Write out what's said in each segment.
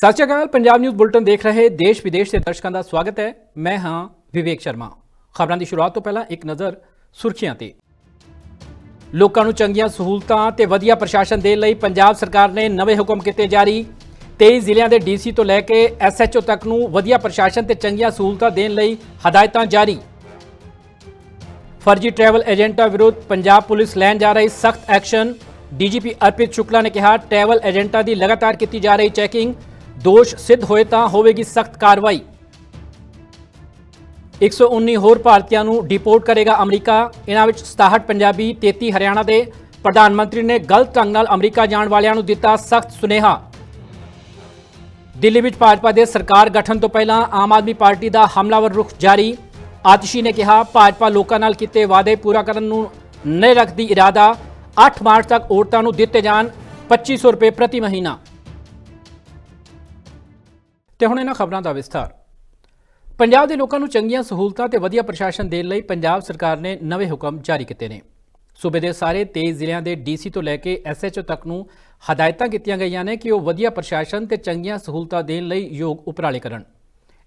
ਸਤਿ ਸ਼੍ਰੀ ਅਕਾਲ। Punjab news bulletin ਦੇਖ ਰਹੇ ਦੇਸ਼ ਵਿਦੇਸ਼ ਦੇ ਦਰਸ਼ਕਾਂ ਦਾ ਸਵਾਗਤ ਹੈ। ਮੈਂ ਹਾਂ ਵਿਵੇਕ ਸ਼ਰਮਾ। ਖਬਰਾਂ ਦੀ ਸ਼ੁਰੂਆਤ ਤੋਂ ਪਹਿਲਾਂ ਇੱਕ ਨਜ਼ਰ ਸੁਰਖੀਆਂ ਤੇ। ਲੋਕਾਂ ਨੂੰ ਚੰਗੀਆਂ ਸਹੂਲਤਾਂ ਤੇ ਵਧੀਆ ਪ੍ਰਸ਼ਾਸਨ ਦੇਣ ਲਈ ਪੰਜਾਬ ਸਰਕਾਰ ਨੇ ਨਵੇਂ ਹੁਕਮ ਕੀਤੇ ਜਾਰੀ। 23 ਜ਼ਿਲ੍ਹਿਆਂ ਦੇ ਡੀਸੀ ਤੋਂ ਲੈ ਕੇ ਐਸਐਚਓ ਤੱਕ ਨੂੰ ਵਧੀਆ ਪ੍ਰਸ਼ਾਸਨ ਤੇ ਚੰਗੀਆਂ ਸਹੂਲਤਾਂ ਦੇਣ ਲਈ ਹਦਾਇਤਾਂ ਜਾਰੀ। ਫਰਜ਼ੀ ਟਰੈਵਲ ਏਜੰਟਾਂ ਵਿਰੁੱਧ ਪੰਜਾਬ ਪੁਲਿਸ ਲੈਣ ਜਾ ਰਹੀ ਸਖਤ ਐਕਸ਼ਨ। ਡੀਜੀਪੀ ਅਰਪਿਤ ਸ਼ੁਕਲਾ ਨੇ ਕਿਹਾ, ਟਰੈਵਲ ਏਜੰਟਾਂ ਦੀ ਲਗਾਤਾਰ ਕੀਤੀ ਜਾ ਰਹੀ ਚੈਕਿੰਗ, ਦੋਸ਼ ਸਿੱਧ ਹੋਏ ਤਾਂ ਹੋਵੇਗੀ ਸਖਤ ਕਾਰਵਾਈ। 119 ਹੋਰ ਭਾਰਤੀਆਂ ਨੂੰ ਡਿਪੋਰਟ ਕਰੇਗਾ ਅਮਰੀਕਾ। ਇਹਨਾਂ ਵਿੱਚ 67 ਪੰਜਾਬੀ, 33 ਹਰਿਆਣਾ ਦੇ। ਪ੍ਰਧਾਨ ਮੰਤਰੀ ਨੇ ਗਲਤ ਢੰਗ ਨਾਲ ਅਮਰੀਕਾ ਜਾਣ ਵਾਲਿਆਂ ਨੂੰ ਦਿੱਤਾ ਸਖਤ ਸੁਨੇਹਾ। ਦਿੱਲੀ ਵਿੱਚ ਭਾਜਪਾ ਦੇ ਸਰਕਾਰ ਗਠਨ ਤੋਂ ਪਹਿਲਾਂ ਆਮ ਆਦਮੀ ਪਾਰਟੀ ਦਾ ਹਮਲਾਵਰ ਰੁਖ ਜਾਰੀ। ਆਤਸ਼ੀ ਨੇ ਕਿਹਾ, ਭਾਜਪਾ ਲੋਕਾਂ ਨਾਲ ਕੀਤੇ ਵਾਅਦੇ ਪੂਰਾ ਕਰਨ ਨੂੰ ਨਹੀਂ ਰੱਖਦੀ ਇਰਾਦਾ। 8 ਮਾਰਚ ਤੱਕ ਔਰਤਾਂ ਨੂੰ ਦਿੱਤੇ ਜਾਣ 2500 ਰੁਪਏ ਪ੍ਰਤੀ ਮਹੀਨਾ। ਤੇ ਹੁਣ ਇਹਨਾਂ ਖਬਰਾਂ ਦਾ ਵਿਸਥਾਰ। ਪੰਜਾਬ ਦੇ ਲੋਕਾਂ ਨੂੰ ਚੰਗੀਆਂ ਸਹੂਲਤਾਂ ਤੇ ਵਧੀਆ ਪ੍ਰਸ਼ਾਸਨ ਦੇਣ ਲਈ ਪੰਜਾਬ ਸਰਕਾਰ ਨੇ ਨਵੇਂ ਹੁਕਮ ਜਾਰੀ ਕੀਤੇ ਨੇ। ਸੂਬੇ ਦੇ ਸਾਰੇ 23 ਜ਼ਿਲ੍ਹਿਆਂ ਦੇ ਡੀਸੀ ਤੋਂ ਲੈ ਕੇ ਐਸਐਚਓ ਤੱਕ ਨੂੰ ਹਦਾਇਤਾਂ ਕੀਤੀਆਂ ਗਈਆਂ ਨੇ ਕਿ ਉਹ ਵਧੀਆ ਪ੍ਰਸ਼ਾਸਨ ਤੇ ਚੰਗੀਆਂ ਸਹੂਲਤਾਂ ਦੇਣ ਲਈ ਯੋਗ ਉਪਰਾਲੇ ਕਰਨ।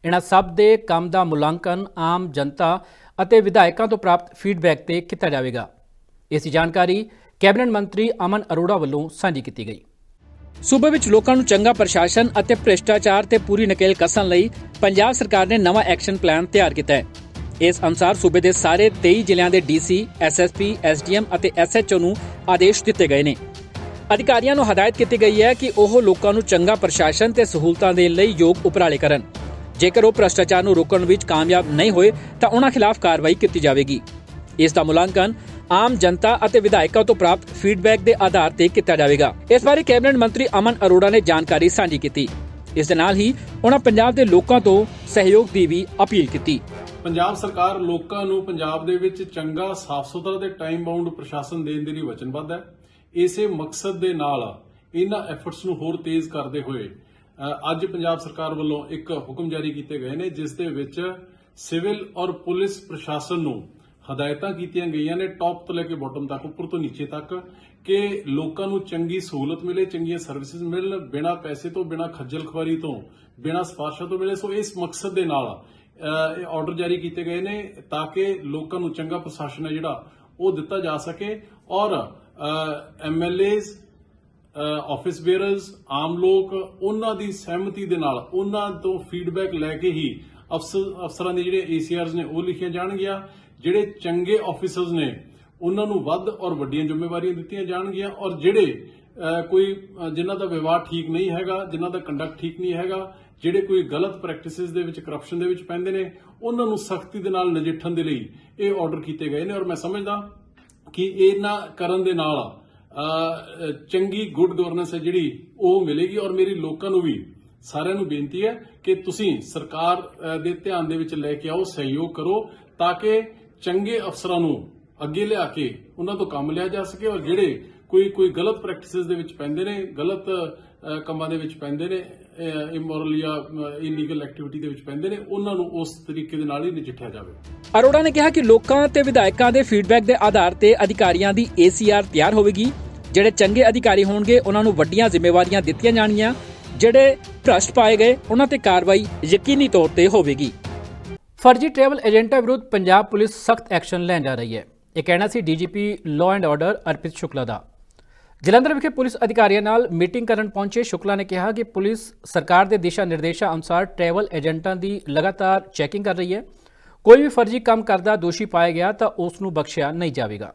ਇਹਨਾਂ ਸਭ ਦੇ ਕੰਮ ਦਾ ਮੁਲਾਂਕਣ ਆਮ ਜਨਤਾ ਅਤੇ ਵਿਧਾਇਕਾਂ ਤੋਂ ਪ੍ਰਾਪਤ ਫੀਡਬੈਕ ਤੇ ਕੀਤਾ ਜਾਵੇਗਾ। ਇਸ ਦੀ ਜਾਣਕਾਰੀ ਕੈਬਨਿਟ ਮੰਤਰੀ ਅਮਨ ਅਰੋੜਾ ਵੱਲੋਂ ਸਾਂਝੀ ਕੀਤੀ ਗਈ। ਸੂਬੇ ਵਿੱਚ ਲੋਕਾਂ ਨੂੰ ਚੰਗਾ ਪ੍ਰਸ਼ਾਸਨ ਅਤੇ ਭ੍ਰਿਸ਼ਟਾਚਾਰ ਤੇ ਪੂਰੀ ਨਕੇਲ ਕੱਸਣ ਲਈ ਪੰਜਾਬ ਸਰਕਾਰ ਨੇ ਨਵਾਂ ਐਕਸ਼ਨ ਪਲਾਨ ਤਿਆਰ ਕੀਤਾ ਹੈ। ਇਸ ਅਨੁਸਾਰ ਸੂਬੇ ਦੇ ਸਾਰੇ 23 ਜ਼ਿਲ੍ਹਿਆਂ ਦੇ ਡੀਸੀ, ਐਸਐਸਪੀ, ਐਸਡੀਐਮ ਅਤੇ ਐਸਐਚਓ ਨੂੰ ਆਦੇਸ਼ ਦਿੱਤੇ ਗਏ ਨੇ। ਅਧਿਕਾਰੀਆਂ ਨੂੰ ਹਦਾਇਤ ਕੀਤੀ ਗਈ ਹੈ ਕਿ ਉਹ ਲੋਕਾਂ ਨੂੰ ਚੰਗਾ ਪ੍ਰਸ਼ਾਸਨ ਤੇ ਸਹੂਲਤਾਂ ਦੇਣ ਲਈ ਯੋਗ ਉਪਰਾਲੇ ਕਰਨ। ਜੇਕਰ ਉਹ ਭ੍ਰਿਸ਼ਟਾਚਾਰ ਨੂੰ ਰੋਕਣ ਵਿੱਚ ਕਾਮਯਾਬ ਨਹੀਂ ਹੋਏ ਤਾਂ ਉਨ੍ਹਾਂ ਖਿਲਾਫ ਕਾਰਵਾਈ ਕੀਤੀ ਜਾਵੇਗੀ। ਇਸ ਦਾ ਮੁਲਾਂਕਣ ਆਮ ਜਨਤਾ ਅਤੇ ਵਿਧਾਇਕਾਂ ਤੋਂ ਪ੍ਰਾਪਤ ਫੀਡਬੈਕ ਦੇ ਆਧਾਰ ਤੇ ਕੀਤਾ ਜਾਵੇਗਾ। ਇਸ ਬਾਰੇ ਕੈਬਨਿਟ ਮੰਤਰੀ ਅਮਨ ਅਰੋੜਾ ਨੇ ਜਾਣਕਾਰੀ ਸਾਂਝੀ ਕੀਤੀ। ਇਸ ਦੇ ਨਾਲ ਹੀ ਉਨ੍ਹਾਂ ਪੰਜਾਬ ਦੇ ਲੋਕਾਂ ਤੋਂ ਸਹਿਯੋਗ ਦੀ ਵੀ ਅਪੀਲ ਕੀਤੀ। ਪੰਜਾਬ ਸਰਕਾਰ ਲੋਕਾਂ ਨੂੰ ਪੰਜਾਬ ਦੇ ਵਿੱਚ ਚੰਗਾ, ਸਾਫ਼ ਸੁਥਰਾ ਤੇ ਟਾਈਮ ਬਾਉਂਡ ਪ੍ਰਸ਼ਾਸਨ ਦੇਣ ਦੇ ਲਈ ਵਚਨਬੱਧ ਹੈ। ਇਸੇ ਮਕਸਦ ਦੇ ਨਾਲ ਇਹਨਾਂ ਐਫਰਟਸ ਨੂੰ ਹੋਰ ਤੇਜ਼ ਕਰਦੇ ਹੋਏ ਅੱਜ ਪੰਜਾਬ ਸਰਕਾਰ ਵੱਲੋਂ ਇੱਕ ਹੁਕਮ ਜਾਰੀ ਕੀਤੇ ਗਏ ਨੇ, ਜਿਸ ਦੇ ਵਿੱਚ ਸਿਵਲ ਔਰ ਪੁਲਿਸ ਪ੍ਰਸ਼ਾਸਨ ਨੂੰ ਹਦਾਇਤਾਂ ਕੀਤੀਆਂ ਗਈਆਂ ਨੇ, ਟੌਪ ਤੋਂ ਲੈ ਕੇ ਬਾਟਮ ਤੱਕ, ਉੱਪਰ ਤੋਂ ਨੀਚੇ ਤੱਕ, ਕਿ ਲੋਕਾਂ ਨੂੰ ਚੰਗੀ ਸਹੂਲਤ ਮਿਲੇ, ਚੰਗੀਆਂ ਸਰਵਿਸਿਜ਼ ਮਿਲਣ, ਬਿਨਾਂ ਪੈਸੇ ਤੋਂ, ਬਿਨਾਂ ਖੱਜਲ ਖੁਆਰੀ ਤੋਂ, ਬਿਨਾਂ ਸਿਫਾਰਸ਼ਾਂ ਤੋਂ ਮਿਲੇ। ਸੋ ਇਸ ਮਕਸਦ ਦੇ ਨਾਲ ਇਹ ਆਰਡਰ ਜਾਰੀ ਕੀਤੇ ਗਏ ਨੇ ਤਾਂ ਕਿ ਲੋਕਾਂ ਨੂੰ ਚੰਗਾ ਪ੍ਰਸ਼ਾਸਨ ਹੈ ਜਿਹੜਾ ਉਹ ਦਿੱਤਾ ਜਾ ਸਕੇ। ਔਰ ਐਮਐਲਏਜ਼, ਆਫਿਸ ਬੇਅਰਰਸ, ਆਮ ਲੋਕ, ਉਹਨਾਂ ਦੀ ਸਹਿਮਤੀ ਦੇ ਨਾਲ, ਉਹਨਾਂ ਤੋਂ ਫੀਡਬੈਕ ਲੈ ਕੇ ਹੀ ਅਫਸਰਾਂ ਦੇ ਜਿਹੜੇ ਏਸੀਆਰਜ਼ ਨੇ ਉਹ ਲਿਖੀਆਂ ਜਾਣਗੀਆਂ। ਜਿਹੜੇ ਚੰਗੇ ਆਫਿਸਰਸ ਨੇ ਉਹਨਾਂ ਨੂੰ ਵੱਧ ਔਰ ਵੱਡੀਆਂ ਜ਼ਿੰਮੇਵਾਰੀਆਂ ਦਿੱਤੀਆਂ ਜਾਣਗੀਆਂ। ਔਰ ਜਿਹੜੇ ਜਿਨ੍ਹਾਂ ਦਾ ਵਿਵਹਾਰ ਠੀਕ ਨਹੀਂ ਹੈਗਾ, ਜਿਨ੍ਹਾਂ ਦਾ ਕੰਡਕਟ ਠੀਕ ਨਹੀਂ ਹੈਗਾ, ਜਿਹੜੇ ਕੋਈ ਗਲਤ ਪ੍ਰੈਕਟਿਸਿਸ ਦੇ ਵਿੱਚ, ਕਰਪਸ਼ਨ ਦੇ ਵਿੱਚ ਪੈਂਦੇ ਨੇ, ਉਹਨਾਂ ਨੂੰ ਸਖਤੀ ਦੇ ਨਾਲ ਨਜਿੱਠਣ ਦੇ ਲਈ ਇਹ ਆਰਡਰ ਕੀਤੇ ਗਏ ਨੇ। ਔਰ ਮੈਂ ਸਮਝਦਾ ਕਿ ਇਹਨਾਂ ਕਰਨ ਦੇ ਨਾਲ ਚੰਗੀ ਗੁੱਡ ਗਵਰਨੈਂਸ ਹੈ ਜਿਹੜੀ ਉਹ ਮਿਲੇਗੀ। ਔਰ ਮੇਰੀ ਲੋਕਾਂ ਨੂੰ ਵੀ, ਸਾਰਿਆਂ ਨੂੰ ਬੇਨਤੀ ਹੈ ਕਿ ਤੁਸੀਂ ਸਰਕਾਰ ਦੇ ਧਿਆਨ ਦੇ ਵਿੱਚ ਲੈ ਕੇ ਆਓ, ਸਹਿਯੋਗ ਕਰੋ ਤਾਂ ਕਿ ਚੰਗੇ ਅਫਸਰਾਂ ਨੂੰ ਅੱਗੇ ਲਿਆ ਕੇ ਉਹਨਾਂ ਤੋਂ ਕੰਮ ਲਿਆ ਜਾ ਸਕੇ। ਔਰ ਜਿਹੜੇ ਕੋਈ ਗਲਤ ਪ੍ਰੈਕਟਿਸਿਸ ਦੇ ਵਿੱਚ ਪੈਂਦੇ ਨੇ, ਗਲਤ ਕੰਮਾਂ ਦੇ ਵਿੱਚ ਪੈਂਦੇ ਨੇ, ਇਮੋਰਲ ਜਾਂ ਇਲੀਗਲ ਐਕਟੀਵਿਟੀ ਦੇ ਵਿੱਚ ਪੈਂਦੇ ਨੇ, ਉਹਨਾਂ ਨੂੰ ਉਸ ਤਰੀਕੇ ਦੇ ਨਾਲ ਹੀ ਨਜਿੱਠਿਆ ਜਾਵੇ। ਅਰੋੜਾ ਨੇ ਕਿਹਾ ਕਿ ਲੋਕਾਂ ਤੇ ਵਿਧਾਇਕਾਂ ਦੇ ਫੀਡਬੈਕ ਦੇ ਆਧਾਰ ਤੇ ਅਧਿਕਾਰੀਆਂ ਦੀ ਏਸੀਆਰ ਤਿਆਰ ਹੋਵੇਗੀ। ਜਿਹੜੇ ਚੰਗੇ ਅਧਿਕਾਰੀ ਹੋਣਗੇ ਉਹਨਾਂ ਨੂੰ ਵੱਡੀਆਂ ਜ਼ਿੰਮੇਵਾਰੀਆਂ ਦਿੱਤੀਆਂ ਜਾਣਗੀਆਂ। ਜਿਹੜੇ ਭ੍ਰਸ਼ਟ ਪਾਏ ਗਏ ਉਹਨਾਂ ਤੇ ਕਾਰਵਾਈ ਯਕੀਨੀ ਤੌਰ ਤੇ ਹੋਵੇਗੀ। ਫਰਜ਼ੀ ਟਰੈਵਲ ਏਜੰਟਾਂ ਵਿਰੁੱਧ ਪੰਜਾਬ ਪੁਲਿਸ ਸਖਤ ਐਕਸ਼ਨ ਲੈਣ ਜਾ ਰਹੀ ਹੈ। ਇਹ ਕਹਿਣਾ ਸੀ DGP law and order Arpit Shukla ਦਾ। ਜਲੰਧਰ ਵਿਖੇ ਪੁਲਿਸ ਅਧਿਕਾਰੀਆਂ ਨਾਲ ਮੀਟਿੰਗ ਕਰਨ ਪਹੁੰਚੇ ਸ਼ੁਕਲਾ ਨੇ ਕਿਹਾ ਕਿ ਪੁਲਿਸ ਸਰਕਾਰ ਦੇ ਦਿਸ਼ਾ ਨਿਰਦੇਸ਼ਾਂ ਅਨੁਸਾਰ ਟਰੈਵਲ ਏਜੰਟਾਂ ਦੀ ਲਗਾਤਾਰ ਚੈਕਿੰਗ ਕਰ ਰਹੀ ਹੈ। ਕੋਈ ਵੀ ਫਰਜ਼ੀ ਕੰਮ ਕਰਦਾ ਦੋਸ਼ੀ ਪਾਇਆ ਗਿਆ ਤਾਂ ਉਸ ਨੂੰ ਬਖਸ਼ਿਆ ਨਹੀਂ ਜਾਵੇਗਾ।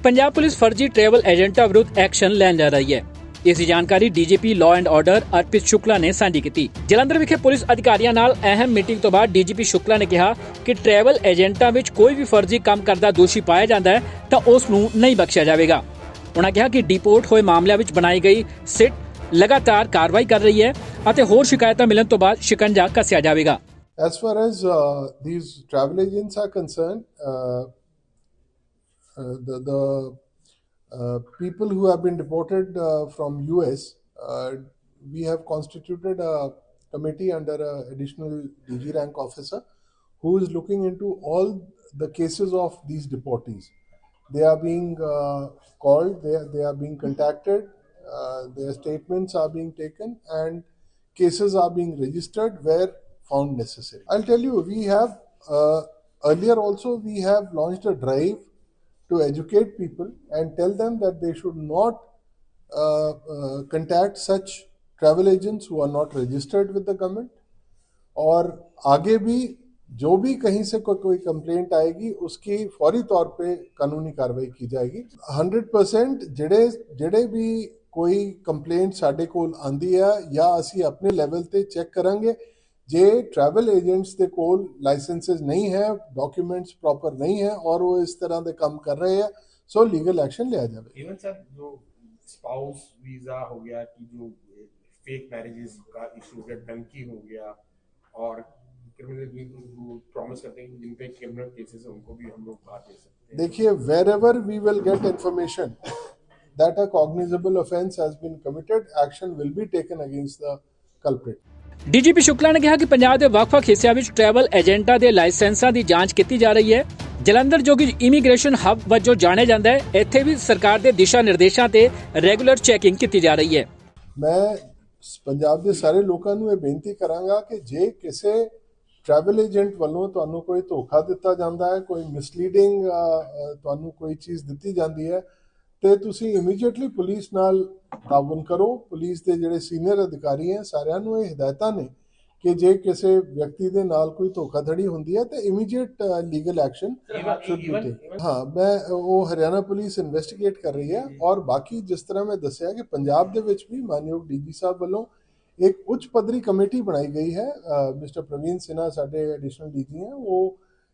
ਪੰਜਾਬ ਪੁਲਿਸ ਫਰਜ਼ੀ ਟਰੈਵਲ ਏਜੰਟਾਂ ਵਿਰੁੱਧ ਐਕਸ਼ਨ ਲੈਣ ਜਾ ਰਹੀ ਹੈ। ਇਸ ਦੀ ਜਾਣਕਾਰੀ DGP law and order Arpit Shukla ਨੇ ਸਾਂਝੀ ਕੀਤੀ। ਜਲੰਧਰ ਵਿਖੇ ਪੁਲਿਸ ਅਧਿਕਾਰੀਆਂ ਨਾਲ ਅਹਿਮ ਮੀਟਿੰਗ ਤੋਂ ਬਾਅਦ ਡੀਜੀਪੀ ਸ਼ੁਕਲਾ ਨੇ ਕਿਹਾ ਕਿ ਟਰੈਵਲ ਏਜੰਟਾਂ ਵਿੱਚ ਕੋਈ ਵੀ ਫਰਜ਼ੀ ਕੰਮ ਕਰਦਾ ਦੋਸ਼ੀ ਪਾਇਆ ਜਾਂਦਾ ਹੈ ਤਾਂ ਉਸ ਨੂੰ ਨਹੀਂ ਬਖਸ਼ਿਆ ਜਾਵੇਗਾ। ਉਨ੍ਹਾਂ ਕਿਹਾ ਕਿ ਡਿਪੋਰਟ ਹੋਏ ਮਾਮਲਿਆਂ ਵਿੱਚ ਬਣਾਈ ਗਈ ਸਿਟ ਲਗਾਤਾਰ ਕਾਰਵਾਈ ਕਰ ਰਹੀ ਹੈ ਅਤੇ ਹੋਰ ਸ਼ਿਕਾਇਤਾਂ ਮਿਲਣ ਤੋਂ ਬਾਅਦ ਸ਼ਿਕੰਜਾ ਕੱਸਿਆ ਜਾਵੇਗਾ। As far as these travel agents are concerned, the people who have been deported from US, we have constituted a committee under an additional DG rank officer who is looking into all the cases of these deportees. They are being called, they are being contacted, their statements are being taken, and cases are being registered where found necessary. I'll tell you, we have earlier also we have launched a drive to educate people and tell them that they should not contact such travel agents who are not registered with the government. और आगे भी जो भी कहीं से कोई complaint आएगी उसकी फौरी तौर पे कानूनी कार्रवाई की जाएगी। 100% ਜਿਹੜੇ ਵੀ ਕੋਈ ਕੰਪਲੇਂਟ ਸਾਡੇ ਕੋਲ ਆਂਦੀ ਹੈ ਜਾਂ ਅਸੀਂ ਆਪਣੇ ਲੈਵਲ ਤੇ ਚੈੱਕ ਕਰਾਂਗੇ, ਜੇ ट्रैवल एजेंट्स ਦੇ ਕੋਲ ਲਾਇਸੈਂਸਸ ਨਹੀਂ ਹੈ, ਡਾਕੂਮੈਂਟਸ ਪ੍ਰੋਪਰ ਨਹੀਂ ਹੈ ਔਰ ਉਹ ਇਸ ਤਰ੍ਹਾਂ ਦੇ ਕੰਮ ਕਰ ਰਹੇ ਆ, ਸੋ ਲੀਗਲ ਐਕਸ਼ਨ ਲਿਆ ਜਾਵੇ। इवन सर जो स्पाउस वीजा हो गया कि जो फेक मैरिजेस का इशू हो गया, डंकी हो गया, और क्रिमिनल प्रॉमिस करते हैं कि जिन पे क्रिमिनल केसेस है उनको भी हम लोग बात दे सकते हैं। देखिए, wherever we will get information that a cognizable offence has been committed, action will be taken against the culprit। DGP Shukla ਨੇ ਕਿਹਾ ਕਿ ਪੰਜਾਬ ਦੇ ਵੱਖ-ਵੱਖ ਹਿੱਸਿਆਂ ਵਿੱਚ ਟਰੈਵਲ ਏਜੰਟਾਂ ਦੇ ਲਾਇਸੈਂਸਾਂ ਦੀ ਜਾਂਚ ਕੀਤੀ ਜਾ ਰਹੀ ਹੈ। ਜਲੰਧਰ ਜੋ ਕਿ ਇਮੀਗ੍ਰੇਸ਼ਨ ਹੱਬ ਵਜੋਂ ਜਾਣਿਆ ਜਾਂਦਾ ਹੈ, ਇੱਥੇ ਵੀ ਸਰਕਾਰ ਦੇ ਦਿਸ਼ਾ ਨਿਰਦੇਸ਼ਾਂ ਤੇ ਰੈਗੂਲਰ ਚੈਕਿੰਗ ਕੀਤੀ ਜਾ ਰਹੀ ਹੈ। ਮੈਂ ਪੰਜਾਬ ਦੇ ਸਾਰੇ ਲੋਕਾਂ ਨੂੰ ਇਹ ਬੇਨਤੀ ਕਰਾਂਗਾ ਕਿ ਜੇ ਕਿਸੇ ट्रैवल एजेंट ਵੱਲੋਂ ਤੁਹਾਨੂੰ ਕੋਈ ਧੋਖਾ ਦਿੱਤਾ ਜਾਂਦਾ ਹੈ, ਕੋਈ ਮਿਸਲੀਡਿੰਗ ਤੁਹਾਨੂੰ ਕੋਈ ਚੀਜ਼ ਦਿੱਤੀ ਜਾਂਦੀ ਹੈ, ਤੇ ਤੁਸੀਂ ਇਮੀਡੀਏਟਲੀ ਪੁਲਿਸ ਨਾਲ ਤਾਵਨ ਕਰੋ। ਪੁਲਿਸ ਦੇ ਜਿਹੜੇ ਸੀਨੀਅਰ ਅਧਿਕਾਰੀ ਹੈ ਸਾਰਿਆਂ ਨੂੰ ਇਹ ਹਦਾਇਤਾਂ ਨੇ ਕਿ ਜੇ ਕਿਸੇ ਵਿਅਕਤੀ ਦੇ ਨਾਲ ਕੋਈ ਧੋਖਾਧੜੀ ਹੁੰਦੀ ਹੈ ਤੇ immediate legal action should be taken. ਹਾਂ, ਮੈਂ ਉਹ ਹਰਿਆਣਾ ਪੁਲਿਸ ਇਨਵੈਸਟੀਗੇਟ ਕਰ ਰਹੀ ਹੈ। ਔਰ ਬਾਕੀ ਜਿਸ ਤਰ੍ਹਾਂ ਮੈਂ ਦੱਸਿਆ ਕਿ ਪੰਜਾਬ ਦੇ ਵਿੱਚ ਵੀ ਮਾਨਯੋਗ ਡੀਜੀ ਸਾਹਿਬ ਵੱਲੋਂ एक उच्च पदरी कमेटी बनाई गई है। मिस्टर प्रवीण सिन्हा साडे एडिशनल डीजी हैं, वो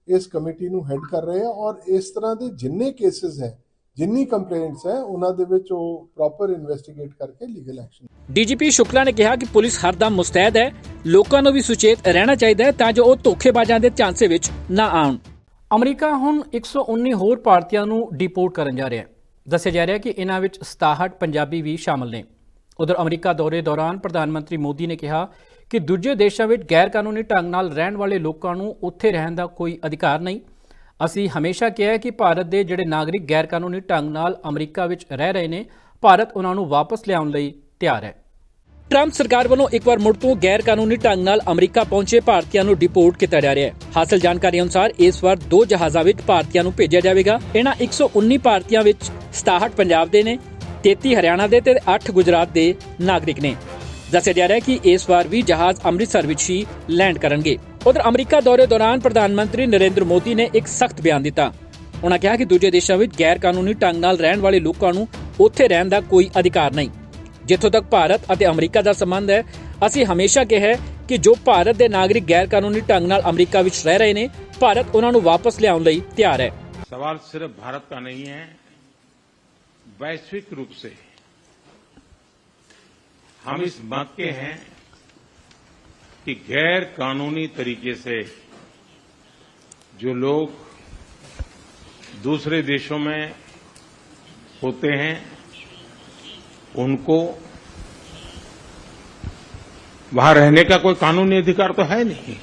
इस कमेटी ਨੂੰ हेड कर रहे हैं और इस तरह ਦੇ ਜਿੰਨੇ केसेस हैं, ਜਿੰਨੀ ਕੰਪਲੇਂਟਸ ਹੈ ਉਹਨਾਂ ਦੇ ਵਿੱਚ ਉਹ ਪ੍ਰੋਪਰ ਇਨਵੈਸਟੀਗੇਟ ਕਰਕੇ ਲੀਗਲ ਐਕਸ਼ਨ। ਡੀਜੀਪੀ ਸ਼ੁਕਲਾ ਨੇ ਕਿਹਾ ਕਿ ਪੁਲਿਸ ਹਰਦਮ ਮੁਸਤੈਦ ਹੈ, ਲੋਕਾਂ ਨੂੰ ਵੀ ਸੁਚੇਤ ਰਹਿਣਾ ਚਾਹੀਦਾ ਹੈ ਤਾਂ ਜੋ ਉਹ ਧੋਖੇਬਾਜ਼ਾਂ ਦੇ ਝਾਂਸੇ ਵਿੱਚ ਨਾ ਆਉਣ। ਅਮਰੀਕਾ ਹੁਣ 119 ਹੋਰ ਭਾਰਤੀਆਂ ਨੂੰ ਡਿਪੋਰਟ ਕਰਨ ਜਾ ਰਿਹਾ ਹੈ। ਦੱਸਿਆ ਜਾ ਰਿਹਾ ਕਿ ਇਹਨਾਂ ਵਿੱਚ 67 ਪੰਜਾਬੀ ਵੀ ਸ਼ਾਮਲ ਨੇ। ਉਧਰ ਅਮਰੀਕਾ ਦੌਰੇ ਦੌਰਾਨ ਪ੍ਰਧਾਨ ਮੰਤਰੀ ਮੋਦੀ ਨੇ ਕਿਹਾ ਕਿ ਦੂਜੇ ਦੇਸ਼ਾਂ ਵਿੱਚ ਗੈਰ ਕਾਨੂੰਨੀ ਢੰਗ ਨਾਲ ਰਹਿਣ ਵਾਲੇ ਲੋਕਾਂ ਨੂੰ ਉੱਥੇ ਰਹਿਣ ਦਾ ਕੋਈ ਅਧਿਕਾਰ ਨਹੀਂ। ਅਸੀਂ ਹਮੇਸ਼ਾ ਕਿਹਾ ਕਿ ਭਾਰਤ ਦੇ ਜਿਹੜੇ ਨਾਗਰਿਕ ਗੈਰ ਕਾਨੂੰਨੀ ਢੰਗ ਨਾਲ ਅਮਰੀਕਾ ਵਿੱਚ ਰਹਿ ਰਹੇ ਨੇ, ਭਾਰਤ ਉਹਨਾਂ ਨੂੰ ਵਾਪਸ ਲਿਆਉਣ ਲਈ ਤਿਆਰ ਹੈ। ਟਰੰਪ ਸਰਕਾਰ ਵੱਲੋਂ ਇੱਕ ਵਾਰ ਮੁੜ ਤੋਂ ਗੈਰ ਕਾਨੂੰਨੀ ਢੰਗ ਨਾਲ ਅਮਰੀਕਾ ਪਹੁੰਚੇ ਭਾਰਤੀਆਂ ਨੂੰ ਡਿਪੋਰਟ ਕੀਤਾ ਜਾ ਰਿਹਾ ਹੈ। ਹਾਸਲ ਜਾਣਕਾਰੀ ਅਨੁਸਾਰ ਇਸ ਵਾਰ 2 ਜਹਾਜ਼ਾਂ ਵਿੱਚ ਭਾਰਤੀਆਂ ਨੂੰ ਭੇਜਿਆ ਜਾਵੇਗਾ। ਇਹਨਾਂ 119 ਭਾਰਤੀਆਂ ਵਿੱਚ 67 ਪੰਜਾਬ ਦੇ ਨੇ, 33 ਹਰਿਆਣਾ ਦੇ ਤੇ 8 ਗੁਜਰਾਤ ਦੇ ਨਾਗਰਿਕ ਨੇ। ਦੱਸਿਆ ਜਾ ਰਿਹਾ ਹੈ ਕਿ ਇਸ ਵਾਰ ਵੀ ਜਹਾਜ਼ ਅੰਮ੍ਰਿਤਸਰ ਵਿੱਚ ਹੀ ਲੈਂਡ ਕਰਨਗੇ। ਉਧਰ ਅਮਰੀਕਾ ਦੌਰੇ ਦੌਰਾਨ ਪ੍ਰਧਾਨ ਮੰਤਰੀ ਨਰਿੰਦਰ ਮੋਦੀ ਨੇ ਇੱਕ ਸਖਤ ਬਿਆਨ ਦਿੱਤਾ। ਉਹਨਾਂ ਕਿਹਾ ਕਿ ਦੂਜੇ ਦੇਸ਼ਾਂ ਵਿੱਚ ਗੈਰ ਕਾਨੂੰਨੀ ਢੰਗ ਨਾਲ ਰਹਿਣ ਵਾਲੇ ਲੋਕਾਂ ਨੂੰ ਉੱਥੇ ਰਹਿਣ ਦਾ ਕੋਈ ਅਧਿਕਾਰ ਨਹੀਂ। ਜਿੱਥੋਂ ਤੱਕ ਭਾਰਤ ਅਤੇ ਅਮਰੀਕਾ ਦਾ ਸੰਬੰਧ ਹੈ, ਅਸੀਂ ਹਮੇਸ਼ਾ ਕਿਹਾ ਹੈ ਕਿ ਜੋ ਭਾਰਤ ਦੇ ਨਾਗਰਿਕ ਗੈਰ ਕਾਨੂੰਨੀ ਢੰਗ ਨਾਲ ਅਮਰੀਕਾ ਵਿੱਚ ਰਹਿ ਰਹੇ ਨੇ, ਭਾਰਤ ਉਹਨਾਂ ਨੂੰ ਵਾਪਸ ਲਿਆਉਣ ਲਈ ਤਿਆਰ ਹੈ। सवाल सिर्फ भारत का नहीं है, वैश्विक रूप से हम इस बात के हैं कि गैर कानूनी तरीके से जो लोग दूसरे देशों में होते हैं उनको वहां रहने का कोई कानूनी अधिकार तो है नहीं।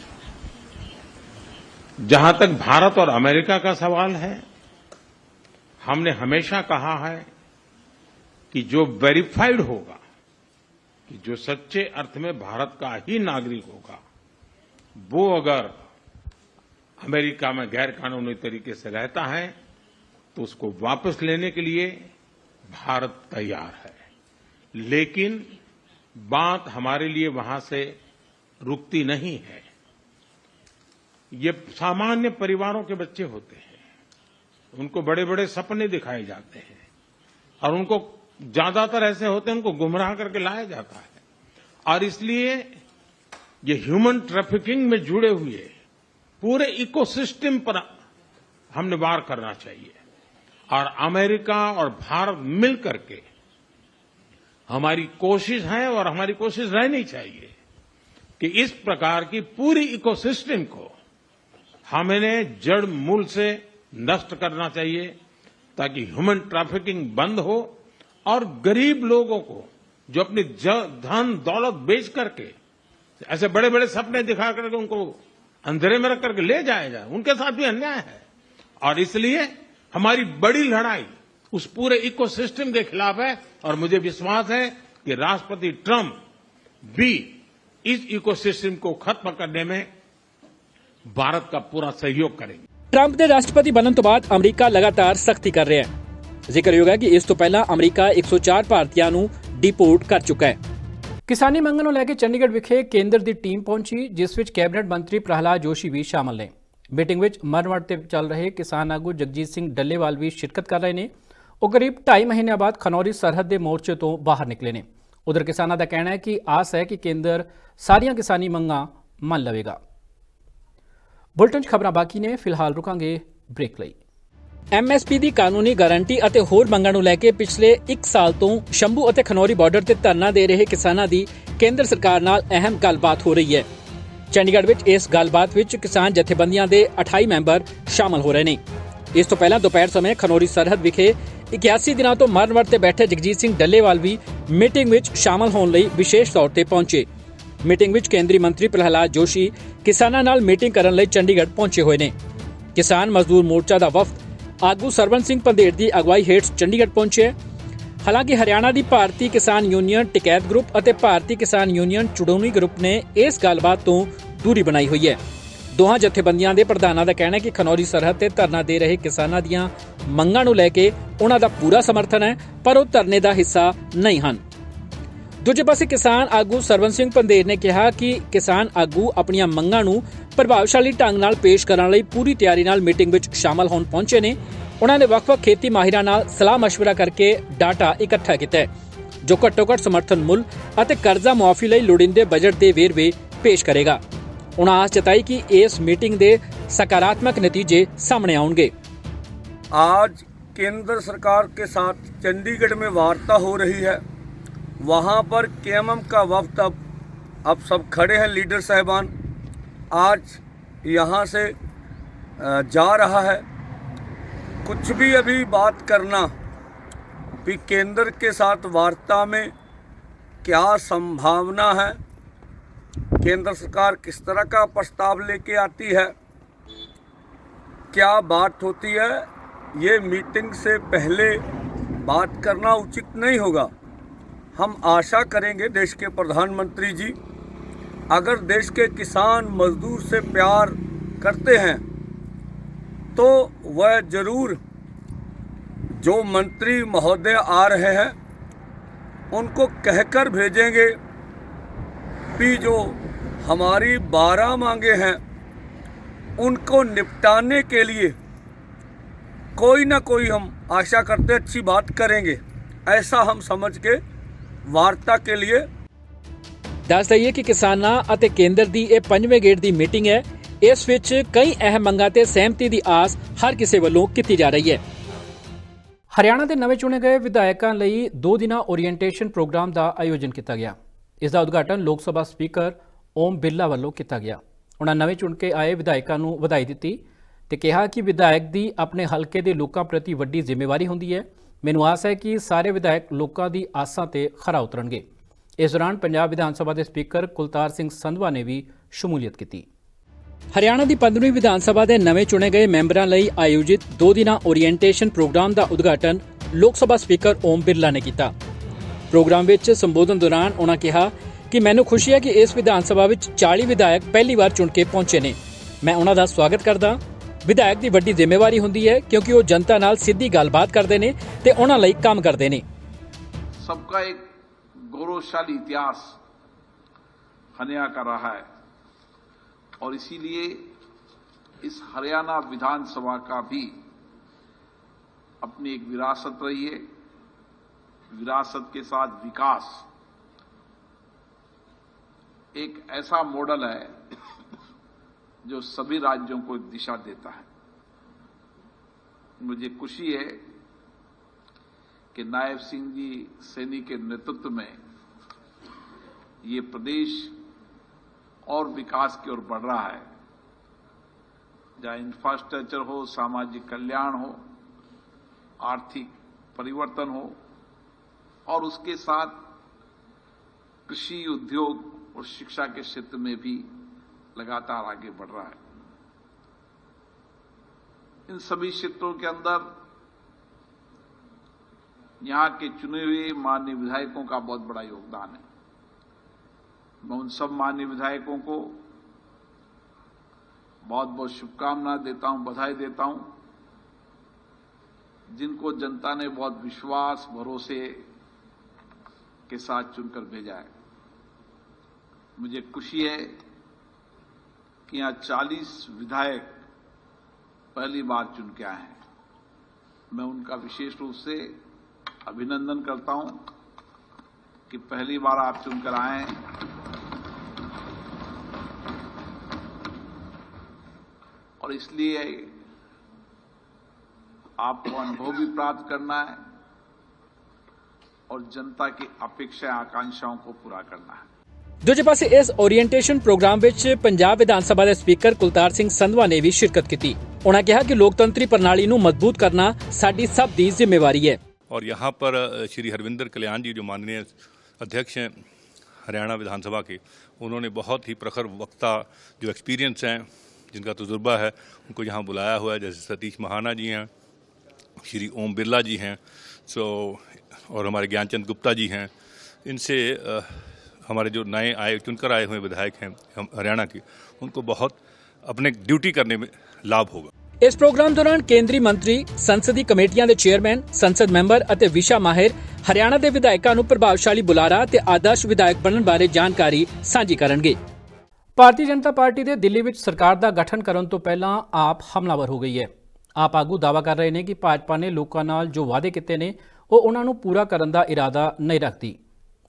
जहां तक भारत और अमेरिका का सवाल है, हमने हमेशा कहा है कि जो वेरीफाइड होगा, कि जो सच्चे अर्थ में भारत का ही नागरिक होगा, वो अगर अमेरिका में गैर कानूनी तरीके से रहता है तो उसको वापस लेने के लिए भारत तैयार है। लेकिन बात हमारे लिए वहां से रुकती नहीं है। ये सामान्य परिवारों के बच्चे होते हैं, उनको बड़े बड़े सपने दिखाए जाते हैं और उनको ज्यादातर ऐसे होते हैं उनको गुमराह करके लाया जाता है। और इसलिए ये ह्यूमन ट्रैफिकिंग में जुड़े हुए पूरे इकोसिस्टम पर हमने वार करना चाहिए। और अमेरिका और भारत मिलकर के हमारी कोशिश है और हमारी कोशिश रहनी चाहिए कि इस प्रकार की पूरी इकोसिस्टम को हमें जड़ मूल से नष्ट करना चाहिए ताकि ह्यूमन ट्रैफिकिंग बंद हो और गरीब लोगों को जो अपनी धन दौलत बेच करके ऐसे बड़े बड़े सपने दिखा करके उनको अंधेरे में रख करके ले जाया जाए, उनके साथ भी अन्याय है। और इसलिए हमारी बड़ी लड़ाई उस पूरे इकोसिस्टम के खिलाफ है। और मुझे विश्वास है कि राष्ट्रपति ट्रंप भी इस इकोसिस्टम को खत्म करने में भारत का पूरा सहयोग करेंगे। ਟਰੰਪ ਦੇ ਰਾਸ਼ਟਰਪਤੀ ਬਣਨ ਤੋਂ ਬਾਅਦ ਅਮਰੀਕਾ ਲਗਾਤਾਰ ਸਖਤੀ ਕਰ ਰਿਹਾ ਹੈ। ਜ਼ਿਕਰਯੋਗ ਹੈ ਕਿ ਇਸ ਤੋਂ ਪਹਿਲਾਂ ਅਮਰੀਕਾ 104 ਭਾਰਤੀਆਂ ਨੂੰ ਡਿਪੋਰਟ ਕਰ ਚੁੱਕਾ ਹੈ। ਕਿਸਾਨੀ ਮੰਗਾਂ ਨੂੰ ਲੈ ਕੇ ਚੰਡੀਗੜ੍ਹ ਵਿਖੇ ਕੇਂਦਰ ਦੀ ਟੀਮ ਪਹੁੰਚੀ, ਜਿਸ ਵਿੱਚ ਕੈਬਨਿਟ ਮੰਤਰੀ ਪ੍ਰਹਲਾਦ ਜੋਸ਼ੀ ਵੀ ਸ਼ਾਮਲ ਨੇ। ਮੀਟਿੰਗ ਵਿੱਚ ਮਰਮਟ ਤੇ ਚੱਲ ਰਹੇ ਕਿਸਾਨ ਆਗੂ ਜਗਜੀਤ ਸਿੰਘ ਡੱਲੇਵਾਲ ਵੀ ਸ਼ਿਰਕਤ ਕਰ ਰਹੇ ਨੇ। ਉਹ ਕਰੀਬ 2.5 ਮਹੀਨਿਆਂ ਬਾਅਦ ਖਨੌਰੀ ਸਰਹੱਦ ਦੇ ਮੋਰਚੇ ਤੋਂ ਬਾਹਰ ਨਿਕਲੇ ਨੇ। ਉਧਰ ਕਿਸਾਨਾਂ ਦਾ ਕਹਿਣਾ ਹੈ ਕਿ ਆਸ ਹੈ ਕਿ ਕੇਂਦਰ ਸਾਰੀਆਂ ਕਿਸਾਨੀ ਮੰਗਾਂ ਮੰਨ ਲਵੇਗਾ। ਬੁਲਟਨ 'ਚ ਖਬਰਾਂ ਬਾਕੀ ਨੇ, ਫਿਲਹਾਲ ਰੁਕਾਂਗੇ ਬ੍ਰੇਕ ਲਈ। ਐਮਐਸਪੀ ਦੀ ਕਾਨੂੰਨੀ ਗਾਰੰਟੀ ਅਤੇ ਹੋਰ ਮੰਗਾਂ ਨੂੰ ਲੈ ਕੇ ਪਿਛਲੇ 1 ਸਾਲ ਤੋਂ ਸ਼ੰਭੂ ਅਤੇ ਖਨੌਰੀ ਬਾਰਡਰ ਤੇ ਧਰਨਾ ਦੇ ਰਹੇ ਕਿਸਾਨਾਂ ਦੀ ਕੇਂਦਰ ਸਰਕਾਰ ਨਾਲ ਅਹਿਮ ਗੱਲਬਾਤ ਹੋ ਰਹੀ ਹੈ। ਚੰਡੀਗੜ੍ਹ ਵਿੱਚ ਇਸ ਗੱਲਬਾਤ ਵਿੱਚ ਕਿਸਾਨ ਜਥੇਬੰਦੀਆਂ ਦੇ 28 ਮੈਂਬਰ ਸ਼ਾਮਲ ਹੋ ਰਹੇ ਨੇ। ਇਸ ਤੋਂ ਪਹਿਲਾਂ ਦੁਪਹਿਰ ਸਮੇਂ ਖਨੌਰੀ ਸਰਹੱਦ ਵਿਖੇ 81 ਦਿਨਾਂ ਤੋਂ ਮਰਨ ਤੇ ਬੈਠੇ ਜਗਜੀਤ ਸਿੰਘ ਡੱਲੇਵਾਲ ਵੀ ਮੀਟਿੰਗ ਵਿੱਚ ਸ਼ਾਮਲ ਹੋਣ ਲਈ ਵਿਸ਼ੇਸ਼ ਤੌਰ ਤੇ ਪਹੁੰਚੇ। ਮੀਟਿੰਗ ਵਿੱਚ ਕੇਂਦਰੀ ਮੰਤਰੀ ਪ੍ਰਹਲਾਦ ਜੋਸ਼ੀ ਕਿਸਾਨਾਂ ਨਾਲ ਮੀਟਿੰਗ ਕਰਨ ਲਈ ਚੰਡੀਗੜ੍ਹ ਪਹੁੰਚੇ ਹੋਏ ਨੇ। ਕਿਸਾਨ ਮਜ਼ਦੂਰ ਮੋਰਚਾ ਦਾ ਵਫਦ ਆਗੂ ਸਰਵਨ ਸਿੰਘ ਪੰਧੇੜ ਦੀ ਅਗਵਾਈ ਹੇਠ ਚੰਡੀਗੜ੍ਹ ਪਹੁੰਚੇ। ਹਾਲਾਂਕਿ ਹਰਿਆਣਾ ਦੀ ਭਾਰਤੀ ਕਿਸਾਨ ਯੂਨੀਅਨ ਟਿਕੈਤ ਗਰੁੱਪ ਅਤੇ ਭਾਰਤੀ ਕਿਸਾਨ ਯੂਨੀਅਨ ਚੁੜੌਨੀ ਗਰੁੱਪ ਨੇ ਇਸ ਗੱਲਬਾਤ ਤੋਂ ਦੂਰੀ ਬਣਾਈ ਹੋਈ ਹੈ। ਦੋਹਾਂ ਜਥੇਬੰਦੀਆਂ ਦੇ ਪ੍ਰਧਾਨਾਂ ਦਾ ਕਹਿਣਾ ਹੈ ਕਿ ਖਨੌਰੀ ਸਰਹੱਦ ਤੇ ਧਰਨਾ ਦੇ ਰਹੇ ਕਿਸਾਨਾਂ ਦੀਆਂ ਮੰਗਾਂ ਨੂੰ ਲੈ ਕੇ ਉਹਨਾਂ ਦਾ ਪੂਰਾ ਸਮਰਥਨ ਹੈ, ਪਰ ਉਹ ਧਰਨੇ ਦਾ ਹਿੱਸਾ ਨਹੀਂ ਹਨ। ਦੂਜੇ ਪਾਸੇ ਕਿਸਾਨ ਆਗੂ ਸਰਵਨ ਸਿੰਘ ਪੰਧੇਰ ਨੇ ਕਿਹਾ ਕਿ ਕਿਸਾਨ ਆਗੂ ਆਪਣੀਆਂ ਮੰਗਾਂ ਨੂੰ ਪ੍ਰਭਾਵਸ਼ਾਲੀ ਢੰਗ ਨਾਲ ਪੇਸ਼ ਕਰਨ ਲਈ ਪੂਰੀ ਤਿਆਰੀ ਨਾਲ ਮੀਟਿੰਗ ਵਿੱਚ ਸ਼ਾਮਲ ਹੋਣ ਪਹੁੰਚੇ ਨੇ। ਉਹਨਾਂ ਨੇ ਵੱਖ-ਵੱਖ ਖੇਤੀ ਮਾਹਿਰਾਂ ਨਾਲ ਸਲਾਹ ਮਸ਼ਵਰਾ ਕਰਕੇ ਡਾਟਾ ਇਕੱਠਾ ਕੀਤਾ ਹੈ, ਜੋ ਘੱਟੋ-ਘੱਟ ਸਮਰਥਨ ਮੁੱਲ ਅਤੇ ਕਰਜ਼ਾ ਮੁਆਫੀ ਲਈ ਲੋੜੀਂਦੇ ਬਜਟ ਦੇ ਵੇਰਵੇ ਪੇਸ਼ ਕਰੇਗਾ। उन्होंने आस जताई कि इस मीटिंग के सकारात्मक नतीजे सामने आएंगे। आज केंद्र सरकार के साथ चंडीगढ़ में वार्ता हो रही है। वहां पर केएमएम का वफ्द अब सब खड़े हैं, लीडर साहबान आज यहां से जा रहा है। कुछ भी अभी बात करना भी केंद्र के साथ वार्ता में क्या संभावना है, केंद्र सरकार किस तरह का प्रस्ताव लेके आती है, क्या बात होती है, ये मीटिंग से पहले बात करना उचित नहीं होगा। हम आशा करेंगे देश के प्रधानमंत्री जी अगर देश के किसान मजदूर से प्यार करते हैं तो वह ज़रूर जो मंत्री महोदय आ रहे हैं उनको कहकर भेजेंगे भी जो हमारी 12 मांगे हैं उनको निपटाने के लिए कोई ना कोई हम आशा करते अच्छी बात करेंगे, ऐसा हम समझ के वार्ता के लिए। ਦੱਸ ਦਈਏ ਕਿ ਕਿਸਾਨਾਂ ਅਤੇ ਕੇਂਦਰ ਦੀ ਇਹ 5ਵੇਂ ਗੇੜ ਦੀ ਮੀਟਿੰਗ ਹੈ। ਇਸ ਵਿੱਚ ਕਈ ਅਹਿਮ ਮੰਗਾਂ ਤੇ ਸਹਿਮਤੀ ਦੀ ਆਸ ਹਰ ਕਿਸੇ ਵੱਲੋਂ ਕੀਤੀ ਜਾ ਰਹੀ ਹੈ। ਹਰਿਆਣਾ ਦੇ ਨਵੇਂ ਚੁਣੇ ਗਏ ਵਿਧਾਇਕਾਂ ਲਈ 2 ਦਿਨਾਂ ਓਰੀਐਂਟੇਸ਼ਨ ਪ੍ਰੋਗਰਾਮ ਦਾ ਆਯੋਜਨ ਕੀਤਾ ਗਿਆ। ਇਸ ਦਾ ਉਦਘਾਟਨ ਲੋਕ ਸਭਾ ਸਪੀਕਰ ਓਮ ਬਿਰਲਾ ਵੱਲੋਂ ਕੀਤਾ ਗਿਆ। ਉਹਨਾਂ ਨਵੇਂ ਚੁਣ ਕੇ ਆਏ ਵਿਧਾਇਕਾਂ ਨੂੰ ਵਧਾਈ ਦਿੱਤੀ ਤੇ ਕਿਹਾ ਕਿ ਵਿਧਾਇਕ ਦੀ ਆਪਣੇ ਹਲਕੇ ਦੇ ਲੋਕਾਂ ਪ੍ਰਤੀ ਵੱਡੀ ਜ਼ਿੰਮੇਵਾਰੀ ਹੁੰਦੀ ਹੈ। ਮੈਨੂੰ ਆਸ ਹੈ ਕਿ ਸਾਰੇ ਵਿਧਾਇਕ ਲੋਕਾਂ ਦੀ ਆਸਾਂ ਤੇ ਖਰਾ ਉਤਰਨਗੇ। ਇਸ ਦੌਰਾਨ ਪੰਜਾਬ ਵਿਧਾਨ ਸਭਾ ਦੇ ਸਪੀਕਰ ਕੁਲਤਾਰ ਸਿੰਘ ਸੰਧਵਾ ਨੇ ਵੀ ਸ਼ਮੂਲੀਅਤ ਕੀਤੀ। ਹਰਿਆਣਾ ਦੀ 15ਵੀਂ ਵਿਧਾਨ ਸਭਾ ਦੇ ਨਵੇਂ ਚੁਣੇ ਗਏ ਮੈਂਬਰਾਂ ਲਈ ਆਯੋਜਿਤ 2 ਦਿਨਾਂ ਓਰੀਐਂਟੇਸ਼ਨ ਪ੍ਰੋਗਰਾਮ ਦਾ ਉਦਘਾਟਨ ਲੋਕ ਸਭਾ ਸਪੀਕਰ ਓਮ ਬਿਰਲਾ ਨੇ ਕੀਤਾ। ਪ੍ਰੋਗਰਾਮ ਵਿੱਚ ਸੰਬੋਧਨ ਦੌਰਾਨ ਉਹਨਾਂ ਕਿਹਾ ਕਿ ਮੈਨੂੰ ਖੁਸ਼ੀ ਹੈ ਕਿ ਇਸ ਵਿਧਾਨ ਸਭਾ ਵਿੱਚ 40 ਵਿਧਾਇਕ ਪਹਿਲੀ ਵਾਰ ਚੁਣ ਕੇ ਪਹੁੰਚੇ ਨੇ। ਮੈਂ ਉਹਨਾਂ ਦਾ ਸਵਾਗਤ ਕਰਦਾ। ਵਿਧਾਇਕ ਦੀ ਵੱਡੀ ਜ਼ਿੰਮੇਵਾਰੀ ਹੁੰਦੀ ਹੈ ਕਿਉਂਕਿ ਉਹ ਜਨਤਾ ਨਾਲ ਸਿੱਧੀ ਗੱਲਬਾਤ ਕਰਦੇ ਨੇ ਤੇ ਉਹਨਾਂ ਲਈ ਕੰਮ ਕਰਦੇ ਨੇ। सबका एक गौरवशाली इतिहास हरियाणा का रहा है और इसीलिए इस हरियाणा विधानसभा का भी अपनी एक विरासत रही है। विरासत के साथ विकास एक ऐसा मॉडल है जो सभी राज्यों को एक दिशा देता है। मुझे खुशी है कि नायब सिंह जी सैनी के नेतृत्व में ये प्रदेश और विकास की ओर बढ़ रहा है, जहां इंफ्रास्ट्रक्चर हो, सामाजिक कल्याण हो, आर्थिक परिवर्तन हो और उसके साथ कृषि, उद्योग और शिक्षा के क्षेत्र में भी लगातार आगे बढ़ रहा है। इन सभी क्षेत्रों के अंदर यहाँ के चुने हुए माननीय विधायकों का बहुत बड़ा योगदान है। मैं उन सब माननीय विधायकों को बहुत बहुत शुभकामनाएं देता हूं, बधाई देता हूं, जिनको जनता ने बहुत विश्वास भरोसे के साथ चुनकर भेजा है। मुझे खुशी है कि यहां 40 विधायक पहली बार चुन के आए हैं। मैं उनका विशेष रूप से अभिनंदन करता हूं कि पहली बार आप चुनकर आए हैं। और इसलिए आपको अनुभव भी प्राप्त करना है और जनता की अपेक्षा आकांक्षाओं को पूरा करना है। ਦੂਜੇ ਪਾਸੇ ਇਸ ਓਰੀਐਂਟੇਸ਼ਨ ਪ੍ਰੋਗਰਾਮ ਵਿੱਚ ਪੰਜਾਬ ਵਿਧਾਨ ਸਭਾ ਦੇ ਸਪੀਕਰ ਕੁਲਤਾਰ ਸਿੰਘ ਸੰਧਵਾ ਨੇ ਵੀ ਸ਼ਿਰਕਤ ਕੀਤੀ। ਉਹਨਾਂ ਕਿਹਾ ਕਿ ਲੋਕਤੰਤਰੀ ਪ੍ਰਣਾਲੀ ਨੂੰ ਮਜ਼ਬੂਤ ਕਰਨਾ ਸਾਡੀ ਸਭ ਦੀ ਜ਼ਿੰਮੇਵਾਰੀ ਹੈ। और यहाँ पर श्री हरविंदर कल्याण जी जो माननीय अध्यक्ष हैं हरियाणा विधानसभा के, उन्होंने बहुत ही प्रखर वक्ता जो एक्सपीरियंस हैं, जिनका तजुर्बा है, उनको यहाँ बुलाया हुआ है। जैसे सतीश महाना जी हैं, श्री ओम बिरला जी हैं, और हमारे ज्ञानचंद गुप्ता जी हैं। इनसे हमारे जो नए चुनकर आए हुए विधायक हैं हम हरियाणा के, उनको बहुत अपने ड्यूटी करने में लाभ होगा। ਇਸ ਪ੍ਰੋਗਰਾਮ ਦੌਰਾਨ ਕੇਂਦਰੀ ਮੰਤਰੀ, ਸੰਸਦੀ ਕਮੇਟੀਆਂ ਦੇ ਚੇਅਰਮੈਨ, ਸੰਸਦ ਮੈਂਬਰ ਅਤੇ ਵਿਸ਼ਾ ਮਾਹਿਰ ਹਰਿਆਣਾ ਦੇ ਵਿਧਾਇਕਾਂ ਨੂੰ ਪ੍ਰਭਾਵਸ਼ਾਲੀ ਬੁਲਾਰਾ ਤੇ ਆਦਰਸ਼ ਵਿਧਾਇਕ ਬਣਨ ਬਾਰੇ ਜਾਣਕਾਰੀ ਸਾਂਝੀ ਕਰਨਗੇ। ਭਾਰਤੀ ਜਨਤਾ ਪਾਰਟੀ ਦੇ ਦਿੱਲੀ ਵਿੱਚ ਸਰਕਾਰ ਦਾ ਗਠਨ ਕਰਨ ਤੋਂ ਪਹਿਲਾਂ ਆਪ ਹਮਲਾਵਰ ਹੋ ਗਈ ਹੈ। ਆਪ ਆਗੂ ਦਾਅਵਾ ਕਰ ਰਹੇ ਨੇ ਕਿ ਭਾਜਪਾ ਨੇ ਲੋਕਾਂ ਨਾਲ ਜੋ ਵਾਅਦੇ ਕੀਤੇ ਨੇ ਉਹ ਉਹਨਾਂ ਨੂੰ ਪੂਰਾ ਕਰਨ ਦਾ ਇਰਾਦਾ ਨਹੀਂ ਰੱਖਦੀ।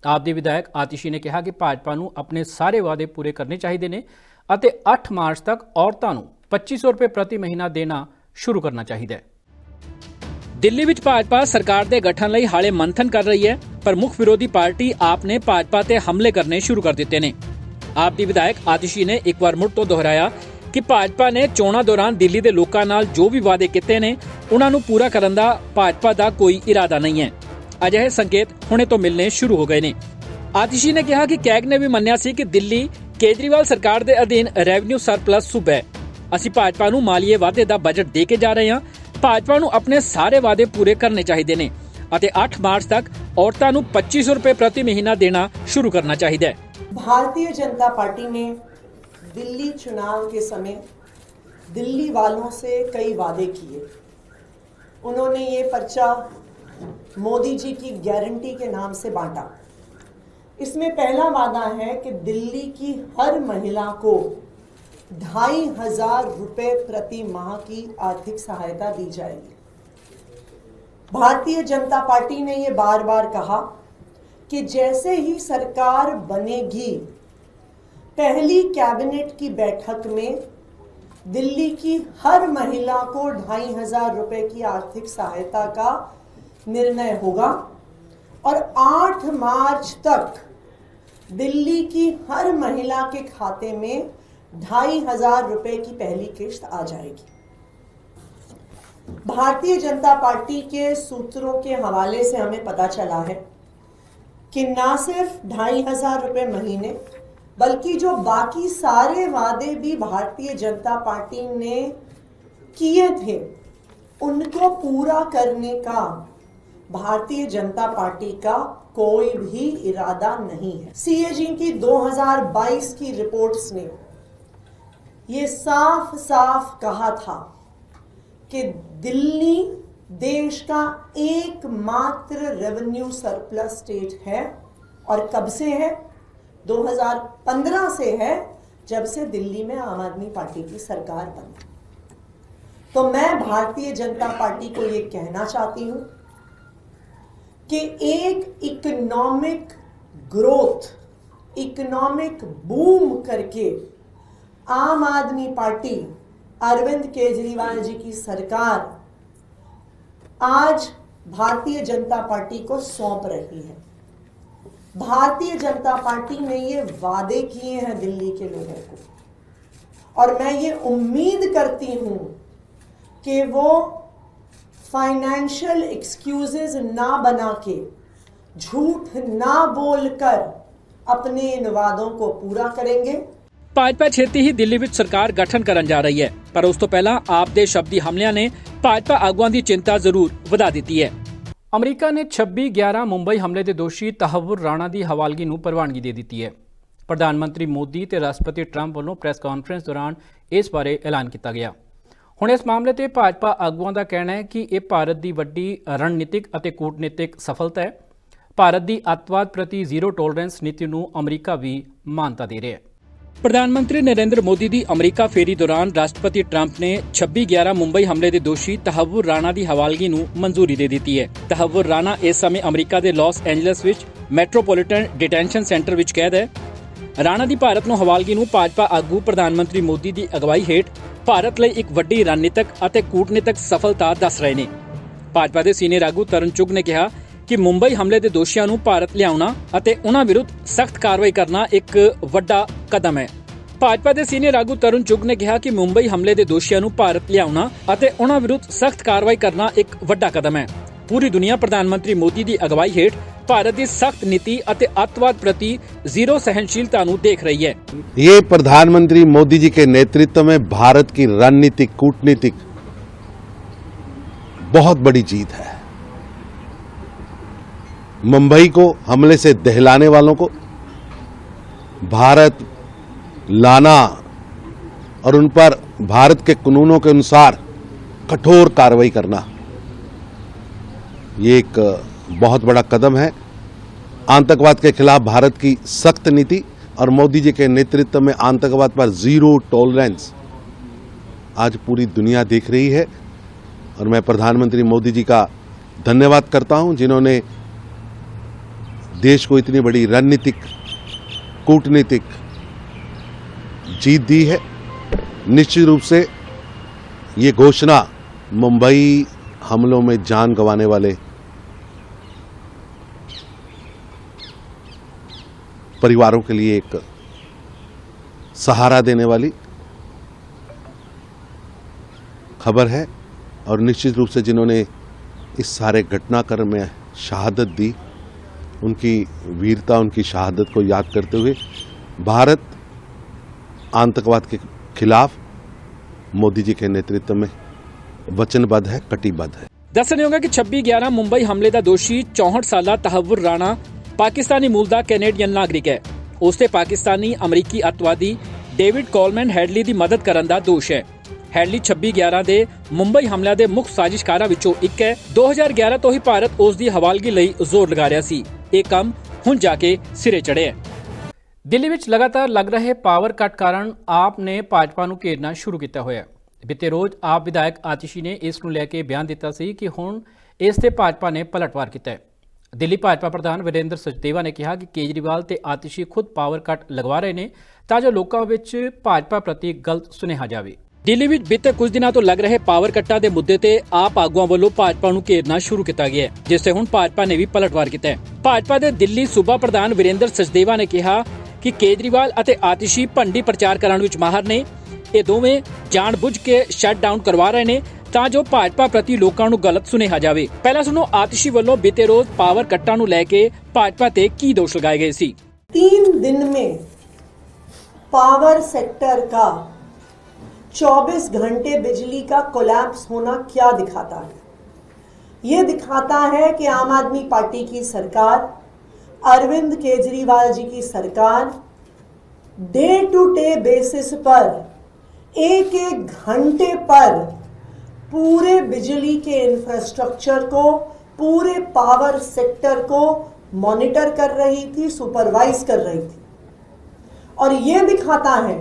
ਆਪ ਦੇ ਵਿਧਾਇਕ ਆਤਿਸ਼ੀ ਨੇ ਕਿਹਾ ਕਿ ਭਾਜਪਾ ਨੂੰ ਆਪਣੇ ਸਾਰੇ ਵਾਅਦੇ ਪੂਰੇ ਕਰਨੇ ਚਾਹੀਦੇ ਨੇ ਅਤੇ 8 ਮਾਰਚ ਤੱਕ ਔਰਤਾਂ ਨੂੰ 2500 ਰੁਪਏ ਪ੍ਰਤੀ ਮਹੀਨਾ ਦੇਣਾ ਸ਼ੁਰੂ ਕਰਨਾ ਚਾਹੀਦਾ ਹੈ। ਦਿੱਲੀ ਵਿੱਚ ਭਾਜਪਾ ਸਰਕਾਰ ਦੇ ਗਠਨ ਲਈ ਹਾਲੇ ਮੰਥਨ ਕਰ ਰਹੀ ਹੈ, ਪਰ ਮੁੱਖ ਵਿਰੋਧੀ ਪਾਰਟੀ ਆਪ ਨੇ ਭਾਜਪਾ ਤੇ ਹਮਲੇ ਕਰਨੇ ਸ਼ੁਰੂ ਕਰ ਦਿੱਤੇ ਨੇ। ਆਪ ਦੀ ਵਿਧਾਇਕ ਆਤਿਸ਼ੀ ਨੇ ਇੱਕ ਵਾਰ ਮੁੜ ਤੋਂ ਦੁਹਰਾਇਆ ਕਿ ਭਾਜਪਾ ਨੇ ਚੋਣਾਂ ਦੌਰਾਨ ਦਿੱਲੀ ਦੇ ਲੋਕਾਂ ਨਾਲ ਜੋ ਵੀ ਵਾਅਦੇ ਕੀਤੇ ਨੇ ਉਹਨਾਂ ਨੂੰ ਪੂਰਾ ਕਰਨ ਦਾ ਭਾਜਪਾ ਦਾ ਕੋਈ ਇਰਾਦਾ ਨਹੀਂ ਹੈ। ਅਜਿਹੇ ਸੰਕੇਤ ਹੁਣੇ ਤੋਂ ਮਿਲਣੇ ਸ਼ੁਰੂ ਹੋ ਗਏ ਨੇ। ਆਤਿਸ਼ੀ ਨੇ ਕਿਹਾ ਕਿ ਕੈਗ ਨੇ ਵੀ ਮੰਨਿਆ ਸੀ ਕਿ ਦਿੱਲੀ ਕੇਜਰੀਵਾਲ ਸਰਕਾਰ ਦੇ ਅਧੀਨ ਰੈਵਨਿਊ ਸਰਪਲਸ ਸੂਬਾ ਹੈ। ਅਸੀਂ ਭਾਜਪਾ ਨੂੰ ਮਾਲੀਏ ਵਾਅਦੇ ਦਾ ਬਜਟ ਦੇ ਕੇ ਜਾ ਰਹੇ ਹਾਂ। ਭਾਜਪਾ ਨੂੰ ਆਪਣੇ ਸਾਰੇ ਵਾਅਦੇ ਪੂਰੇ ਕਰਨੇ ਚਾਹੀਦੇ ਨੇ ਅਤੇ 8 ਮਾਰਚ ਤੱਕ ਔਰਤਾਂ ਨੂੰ 2500 रुपए प्रति महीना देना शुरू करना चाहिए। भारतीय जनता पार्टी ने दिल्ली चुनाव के समय दिल्ली वालों से कई वादे किए। उन्होंने ये पर्चा मोदी जी की गारंटी के नाम से बांटा। इसमें पहला वादा है कि दिल्ली की हर महिला को 2500 रुपए प्रति माह की आर्थिक सहायता दी जाएगी। भारतीय जनता पार्टी ने ये बार बार कहा कि जैसे ही सरकार बनेगी, पहली कैबिनेट की बैठक में दिल्ली की हर महिला को 2500 रुपए की आर्थिक सहायता का निर्णय होगा और 8 मार्च तक दिल्ली की हर महिला के खाते में 2500 रुपए की पहली किश्त आ जाएगी। भारतीय जनता पार्टी के सूत्रों के हवाले से हमें पता चला है कि ना सिर्फ 2500 रुपए महीने, बल्कि जो बाकी सारे वादे भी भारतीय जनता पार्टी ने किए थे, उनको पूरा करने का भारतीय जनता पार्टी का कोई भी इरादा नहीं है। सीएजी की 2022 की रिपोर्ट्स ने ये साफ साफ कहा था कि दिल्ली देश का एकमात्र रेवेन्यू सरप्लस स्टेट है। और कब से है? 2015 से है, जब से दिल्ली में आम आदमी पार्टी की सरकार बनी। तो मैं भारतीय जनता पार्टी को ये कहना चाहती हूं कि एक इकोनॉमिक ग्रोथ, इकोनॉमिक बूम करके आम आदमी पार्टी, अरविंद केजरीवाल जी की सरकार आज भारतीय जनता पार्टी को सौंप रही है। भारतीय जनता पार्टी ने ये वादे किए हैं दिल्ली के लोगों को, और मैं ये उम्मीद करती हूं कि वो फाइनेंशियल एक्सक्यूजेस ना बना के, झूठ ना बोलकर अपने इन वादों को पूरा करेंगे। ਭਾਜਪਾ ਛੇਤੀ ਹੀ ਦਿੱਲੀ ਵਿੱਚ ਸਰਕਾਰ ਗਠਨ ਕਰਨ ਜਾ ਰਹੀ ਹੈ, ਪਰ ਉਸ ਤੋਂ ਪਹਿਲਾਂ ਆਪ ਦੇ ਸ਼ਬਦੀ ਹਮਲਿਆਂ ਨੇ ਭਾਜਪਾ ਆਗੂਆਂ ਦੀ ਚਿੰਤਾ ਜ਼ਰੂਰ ਵਧਾ ਦਿੱਤੀ ਹੈ। ਅਮਰੀਕਾ ਨੇ 26/11 ਮੁੰਬਈ ਹਮਲੇ ਦੇ ਦੋਸ਼ੀ ਤਹੱਵੁਰ ਰਾਣਾ ਦੀ ਹਵਾਲਗੀ ਨੂੰ ਪ੍ਰਵਾਨਗੀ ਦੇ ਦਿੱਤੀ ਹੈ। प्रधानमंत्री मोदी ਤੇ ਰਾਸ਼ਟਰਪਤੀ ਟਰੰਪ ਵੱਲੋਂ ਪ੍ਰੈਸ ਕਾਨਫਰੰਸ ਦੌਰਾਨ ਇਸ ਬਾਰੇ ਐਲਾਨ ਕੀਤਾ ਗਿਆ। ਹੁਣ ਇਸ ਮਾਮਲੇ ਤੇ ਭਾਜਪਾ ਆਗੂਆਂ ਦਾ ਕਹਿਣਾ ਹੈ ਕਿ ਇਹ ਭਾਰਤ ਦੀ ਵੱਡੀ ਰਣਨੀਤਿਕ ਅਤੇ ਕੂਟਨੀਤਿਕ ਸਫਲਤਾ ਹੈ। ਭਾਰਤ ਦੀ ਅੱਤਵਾਦ ਪ੍ਰਤੀ ਜ਼ੀਰੋ ਟੋਲਰੈਂਸ ਨੀਤੀ ਨੂੰ ਅਮਰੀਕਾ ਵੀ ਮਾਨਤਾ ਦੇ ਰਿਹਾ ਹੈ। प्रधानमंत्री नरेंद्र मोदी की अमरीका फेरी दौरान राष्ट्रपति ट्रंप ने 26/11 मुंबई हमले के दोषी तहव्वुर राणा की हवालगी नूं मंजूरी दे दी है। तहव्वुर राणा इस समय अमरीका के Los Angeles which metropolitan detention centre which कैद है। राणा की भारत नूं हवालगी नूं भाजपा आगू प्रधानमंत्री मोदी की अगवाई हेठ भारत लई एक वड्डी रणनीतिक अते कूटनीतिक सफलता दस रहे ने। भाजपा के सीनियर आगू तरन चुग ने कहा कि मुंबई हमले के दोषियों नूं भारत लियाउणा अते उन्हां विरुद्ध सख्त कार्रवाई करना एक वड्डा कदम है। भाजपा के सीनियर आगू तरन चुग ने कहा कि मुंबई हमले के दोषियों नूं भारत लियाउणा अते उन्हां विरुद्ध सख्त कार्रवाई करना एक वड्डा कदम है। पूरी दुनिया प्रधानमंत्री मोदी की अगवाई हेठ भारत की सख्त नीति अते अतवाद प्रति जीरो सहनशीलता नूं देख रही है। ये प्रधानमंत्री मोदी जी के नेतृत्व में भारत की रणनीतिक कूटनीतिक बहुत बड़ी जीत है। मुंबई को हमले से दहलाने वालों को भारत लाना और उन पर भारत के कानूनों के अनुसार कठोर कार्रवाई करना, ये एक बहुत बड़ा कदम है। आतंकवाद के खिलाफ भारत की सख्त नीति और मोदी जी के नेतृत्व में आतंकवाद पर जीरो टॉलरेंस आज पूरी दुनिया देख रही है। और मैं प्रधानमंत्री मोदी जी का धन्यवाद करता हूं, जिन्होंने देश को इतनी बड़ी रणनीतिक कूटनीतिक जीत दी है। निश्चित रूप से ये घोषणा मुंबई हमलों में जान गंवाने वाले परिवारों के लिए एक सहारा देने वाली खबर है। और निश्चित रूप से जिन्होंने इस सारे घटनाक्रम में शहादत दी, उनकी वीरता, उनकी शहादत को याद करते हुए भारत आतंकवाद के खिलाफ मोदी जी के नेतृत्व में वचनबद्ध है, कटिबद्ध है। दसने होगा कि 26/11 मुंबई हमले का दोषी 64 साला तहव्वुर राणा पाकिस्तानी मूल का कैनेडियन नागरिक है। उसते पाकिस्तानी अमरीकी अतवादी डेविड कोलमैन हेडली की मदद करने का दोष है। हेडली 26/11 के मुंबई हमले के मुख्य साजिशकारां विचों एक है। 2011 तो ही भारत उसकी हवालगी लई जोर लगा रहा सी। ਇਹ ਕੰਮ ਹੁਣ ਜਾ ਕੇ ਸਿਰੇ ਚੜ੍ਹਿਆ। ਦਿੱਲੀ ਵਿੱਚ ਲਗਾਤਾਰ ਲੱਗ ਰਹੇ ਪਾਵਰ ਕੱਟ ਕਾਰਨ ਆਪ ਨੇ ਭਾਜਪਾ ਨੂੰ ਘੇਰਨਾ ਸ਼ੁਰੂ ਕੀਤਾ ਹੋਇਆ। ਬੀਤੇ ਰੋਜ਼ ਆਪ ਵਿਧਾਇਕ ਆਤਿਸ਼ੀ ਨੇ ਇਸ ਨੂੰ ਲੈ ਕੇ ਬਿਆਨ ਦਿੱਤਾ ਸੀ ਕਿ ਹੁਣ ਇਸ ਤੇ ਭਾਜਪਾ ਨੇ ਪਲਟਵਾਰ ਕੀਤਾ ਹੈ। ਦਿੱਲੀ ਭਾਜਪਾ ਪ੍ਰਧਾਨ ਵਿਰੇਂਦਰ ਸਚਦੇਵਾ ਨੇ ਕਿਹਾ ਕਿ ਕੇਜਰੀਵਾਲ ਤੇ ਆਤਿਸ਼ੀ ਖੁਦ ਪਾਵਰ ਕੱਟ ਲਗਵਾ ਰਹੇ ਨੇ ਤਾਂ ਜੋ ਲੋਕਾਂ ਵਿੱਚ ਭਾਜਪਾ ਪ੍ਰਤੀ ਗਲਤ ਸੁਨੇਹਾ ਜਾਵੇ। ਦਿੱਲੀ ਵਿੱਚ ਬੀਤੇ ਕੁਝ ਦਿਨਾਂ ਤੋਂ ਲੱਗ ਰਹੇ ਪਾਵਰ ਕੱਟਾਂ ਦੇ ਮੁੱਦੇ ਤੇ ਆਪ ਆਗੂਆਂ ਵੱਲੋਂ ਭਾਜਪਾ ਨੂੰ ਘੇਰਨਾ ਸ਼ੁਰੂ ਕੀਤਾ ਗਿਆ ਹੈ, ਜਿਸ ਤੇ ਹੁਣ ਭਾਜਪਾ ਨੇ ਵੀ ਪਲਟਵਾਰ ਕੀਤਾ ਹੈ। ਭਾਜਪਾ ਦੇ ਦਿੱਲੀ ਸੂਬਾ ਪ੍ਰਧਾਨ ਵਿਰੇਂਦਰ ਸਚਦੇਵਾ ਨੇ ਕਿਹਾ ਕਿ ਕੇਜਰੀਵਾਲ ਅਤੇ ਆਤਿਸ਼ੀ ਭੰਡੀ ਪ੍ਰਚਾਰ ਕਰਨ ਵਿੱਚ ਮਾਹਰ ਨੇ। ਇਹ ਦੋਵੇਂ ਜਾਣਬੁੱਝ ਕੇ ਸ਼ਟਡਾਊਨ ਕਰਵਾ ਰਹੇ ਨੇ ਤਾਂ ਜੋ ਭਾਜਪਾ ਪ੍ਰਤੀ ਲੋਕਾਂ ਨੂੰ ਗਲਤ ਸੁਨੇਹਾ ਜਾਵੇ। ਪਹਿਲਾਂ ਸੁਣੋ ਆਤਿਸ਼ੀ ਵੱਲੋਂ ਬੀਤੇ ਰੋਜ਼ ਪਾਵਰ ਕੱਟਾਂ ਨੂੰ ਲੈ ਕੇ ਭਾਜਪਾ ਤੇ ਕੀ ਦੋਸ਼ ਲਗਾਏ ਗਏ ਸੀ। 3 दिन में पावर सेक्टर का 24 घंटे बिजली का कोलैप्स होना क्या दिखाता है? ये दिखाता है कि आम आदमी पार्टी की सरकार, अरविंद केजरीवाल जी की सरकार डे टू डे बेसिस पर एक एक घंटे पर पूरे बिजली के इंफ्रास्ट्रक्चर को, पूरे पावर सेक्टर को मॉनिटर कर रही थी, सुपरवाइज कर रही थी। और ये दिखाता है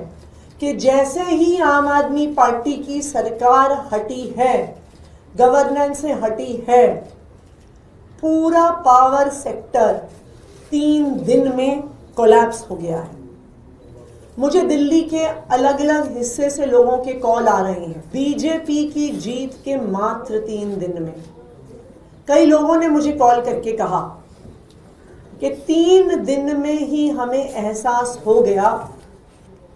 कि जैसे ही आम आदमी पार्टी की सरकार हटी है, गवर्नेंस से हटी है, पूरा पावर सेक्टर 3 दिन में कोलैप्स हो गया है। मुझे दिल्ली के अलग अलग हिस्से से लोगों के कॉल आ रहे हैं। बीजेपी की जीत के मात्र 3 दिन में कई लोगों ने मुझे कॉल करके कहा कि 3 दिन में ही हमें एहसास हो गया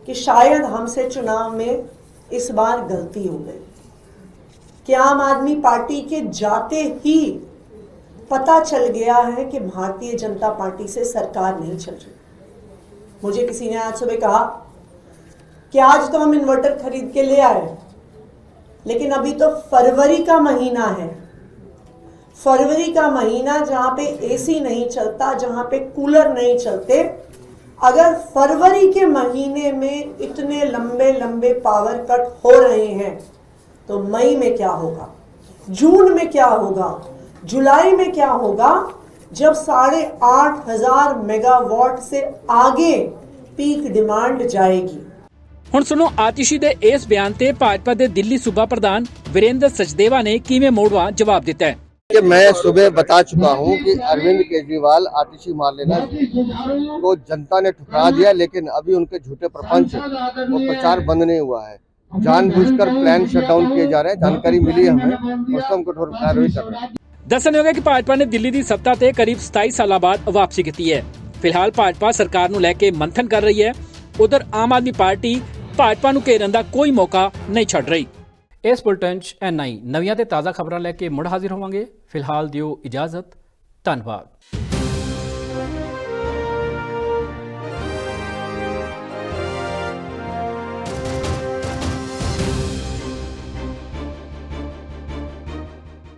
कि शायद हमसे चुनाव में इस बार गलती हो गई, कि आम आदमी पार्टी के जाते ही पता चल गया है कि भारतीय जनता पार्टी से सरकार नहीं चल रही। मुझे किसी ने आज सुबह कहा कि आज तो हम इन्वर्टर खरीद के ले आए, लेकिन अभी तो फरवरी का महीना है। फरवरी का महीना जहां पे एसी नहीं चलता, जहां पे कूलर नहीं चलते, अगर फरवरी के महीने में इतने लंबे लंबे पावर कट हो रहे हैं तो मई में क्या होगा, जून में क्या होगा, जुलाई में क्या होगा, जब 8,500 मेगावाट से आगे पीक डिमांड जाएगी। ਹੁਣ ਸੁਣੋ ਆਤਿਸ਼ੀ ਦੇ ਇਸ ਬਿਆਨ ਤੇ ਭਾਜਪਾ ਦੇ ਦਿੱਲੀ ਸੂਬਾ ਪ੍ਰਧਾਨ ਵੀरेंद्र सचदेवा ने किवें मोड़वा जवाब दिता है कि मैं सुबह बता चुका हूं कि अरविंद केजरीवाल आतिशी मारलेना को जनता ने ठुकरा दिया, लेकिन अभी उनके झूठे प्रपंच वो प्रचार बंद नहीं हुआ है। जानबूझकर प्लान शटडाउन किए जा रहे हैं, जानकारी मिली हमें, उसको हम कठोर कार्रवाई कर रहे हैं। ਦੱਸਣਯੋਗ ਹੈ ਕਿ ਭਾਜਪਾ ਨੇ ਦਿੱਲੀ ਦੀ ਸੱਤਾ ਤੇ ਕਰੀਬ 27 ਸਾਲਾਂ ਬਾਅਦ ਵਾਪਸੀ ਕੀਤੀ ਹੈ। ਫਿਲਹਾਲ ਭਾਜਪਾ ਸਰਕਾਰ ਨੂੰ ਲੈ ਕੇ ਮੰਥਨ ਕਰ ਰਹੀ ਹੈ। ਉਧਰ ਆਮ ਆਦਮੀ ਪਾਰਟੀ ਭਾਜਪਾ ਨੂੰ ਘੇਰਨ ਦਾ ਕੋਈ ਮੌਕਾ ਨਹੀਂ ਛੱਡ ਰਹੀ। ਇਸ ਬੁਲਟਨ 'ਚ ਇੰਨਾ ਹੀ। ਨਵੀਆਂ ਤੇ ਤਾਜ਼ਾ ਖਬਰਾਂ ਲੈ ਕੇ ਮੁੜ ਹਾਜ਼ਰ ਹੋਵਾਂਗੇ। ਫਿਲਹਾਲ ਦਿਓ ਇਜਾਜ਼ਤ। ਧੰਨਵਾਦ।